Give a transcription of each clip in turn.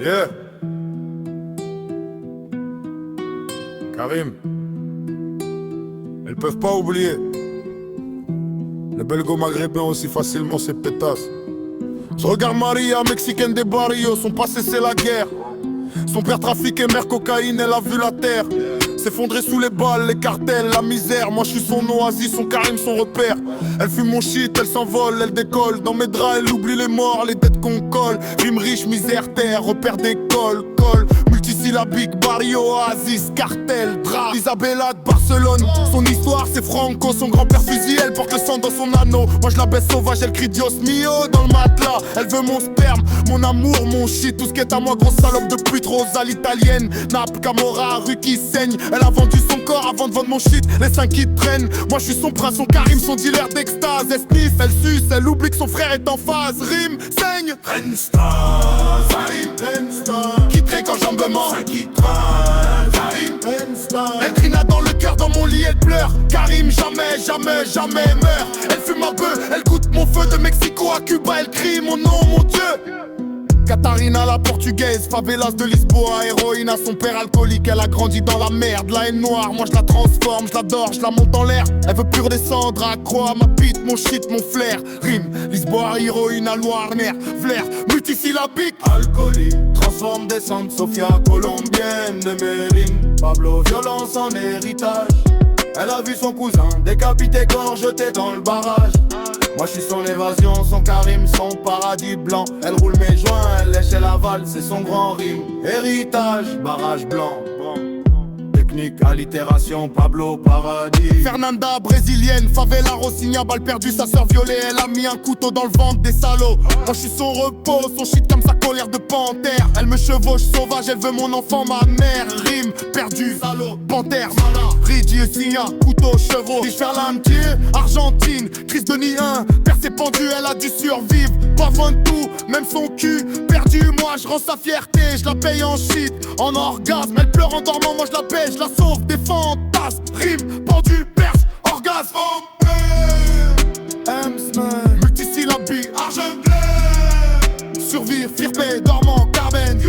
Yeah. Karim. Elles peuvent pas oublier. Les belgo-maghrébins aussi facilement ces pétasses. Je regarde Maria, mexicaine des barrios. Son passé c'est la guerre. Son père trafiquait mer cocaïne, elle a vu la terre s'effondrer sous les balles, les cartels, la misère. Moi je suis son oasis, son Karim, son repère. Elle fume mon shit, elle s'envole, elle décolle. Dans mes draps, elle oublie les morts, les dettes qu'on colle. Rime riche, misère, terre, repère d'école, colle. Multisyllabique, barrio, oasis, cartel, drap. Isabella de Barcelone, son histoire c'est Franco. Son grand-père fusil, elle porte le sang dans son anneau. Moi je la baisse sauvage, elle crie Dios mio dans le matelas. Elle veut mon sperme, mon amour, mon shit. Tout ce qui est à moi, grosse salope de pute. Rose à l'italienne, Naples, Camorra, rue qui saigne. Elle a vendu son corps avant de vendre mon shit. Les 5 qui traînent, moi je suis son prince, son Karim, son dealer d'extase. Elle sniff, elle suce, elle oublie que son frère est en phase. Rime, saigne, quitterait quand jambement. Elle trina dans le cœur, dans mon lit elle pleure. Karim jamais, jamais, jamais meurt. Elle fume un peu, elle goûte mon feu. De Mexico à Cuba, elle crie mon nom, mon Dieu. Catarina la portugaise, favelas de Lisboa, héroïne à son père alcoolique. Elle a grandi dans la merde, la haine noire. Moi je la transforme, je l'adore, je la monte en l'air. Elle veut plus redescendre, accro à ma bite, mon shit, mon flair. Rime, Lisboa, héroïne à Loire-Mer, flair, multisyllabique. Alcoolique, transforme descente, Sofia colombienne de Mérine. Pablo, violence en héritage. Elle a vu son cousin décapité, corps jeté dans le barrage. Moi je suis son évasion, son Karim, son paradis blanc. Elle roule mes joints, elle lèche et avale, c'est son grand rime. Héritage, barrage blanc. Technique, allitération, Pablo Paradis. Fernanda, brésilienne, favela, Rocinha, balle perdue, sa sœur violée. Elle a mis un couteau dans le ventre des salauds. Moi je suis son repos, son shit comme sa colère de panthère. Elle me chevauche sauvage, elle veut mon enfant, ma mère. Rime, perdu, salaud, panthère, malin. Rigi, Signa, couteau, chevaux. Ferlantier, Argentine, crise de nid 1. Père s'est pendu, elle a dû survivre. Pavonne tout, même son cul perdu. Moi je rends sa fierté, je la paye en shit, en orgasme. Elle pleure en dormant, moi je la paie, je la sauve des fantasmes. Rime, pendu, perche, orgasme. M-Smile, multisyllabique, argent bleu. Survivre, firpé, dormant, Carben.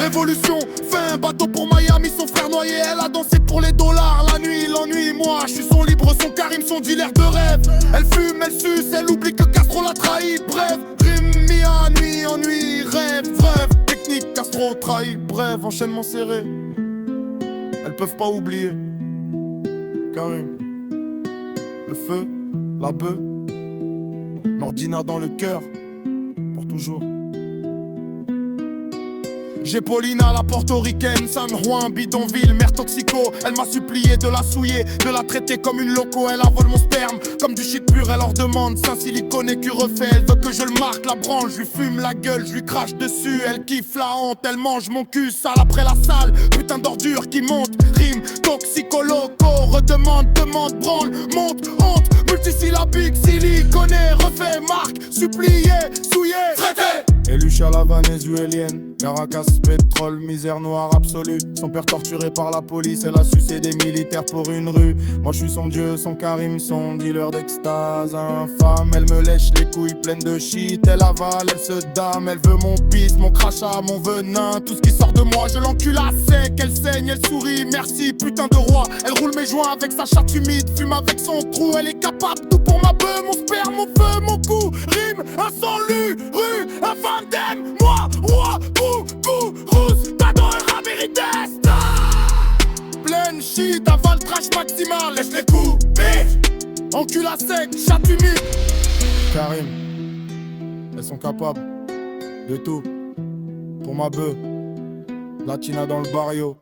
Révolution, fait un bateau pour Miami. Son frère noyé, elle a dansé pour les dollars. La nuit, l'ennui, moi je suis son libre, son Karim, son dealer de rêve. Elle fume, elle suce, elle oublie que Castro l'a trahi. Bref, rime, nuit, ennui, rêve, technique, Castro trahi. Bref, enchaînement serré. Elles peuvent pas oublier Karim, le feu, la bœuf, Nordina dans le cœur, pour toujours. J'ai Paulina la portoricaine, San Juan, bidonville, mère toxico. Elle m'a supplié de la souiller, de la traiter comme une loco. Elle avole mon sperme comme du shit pur, elle leur demande Saint silicone que refait. Elle veut que je le marque, la branche, je lui fume la gueule, je lui crache dessus. Elle kiffe la honte, elle mange mon cul sale après la salle. Putain d'ordure qui monte, rime, toxico loco. Redemande, demande, branle, monte, honte. Multisyllabique, silicone, refait, marque, supplié, souillé, traité. Éluche à la vénézuélienne, Caracas, pétrole, misère noire absolue. Son père torturé par la police, elle a sucé des militaires pour une rue. Moi je suis son dieu, son Karim, son dealer d'extase infâme. Elle me lèche les couilles pleines de shit, elle avale, elle se dame. Elle veut mon pisse, mon crachat, mon venin. Tout ce qui sort de moi, je l'encule à sec. Elle saigne, elle sourit, merci putain de roi. Elle roule mes joints avec sa chatte humide, fume avec son trou. Elle est capable, tout pour ma bœuf, mon sperme, mon feu, mon cou. Rime, un sang lu, rue, un fandem. Moi, roi, rousse, t'adores la vérité. Pleine shit, avale trash maximal. Laisse les coups, bitch. Encule à sec, chatte humide. Karim, elles sont capables de tout. Pour ma bœuf, Latina dans le barrio.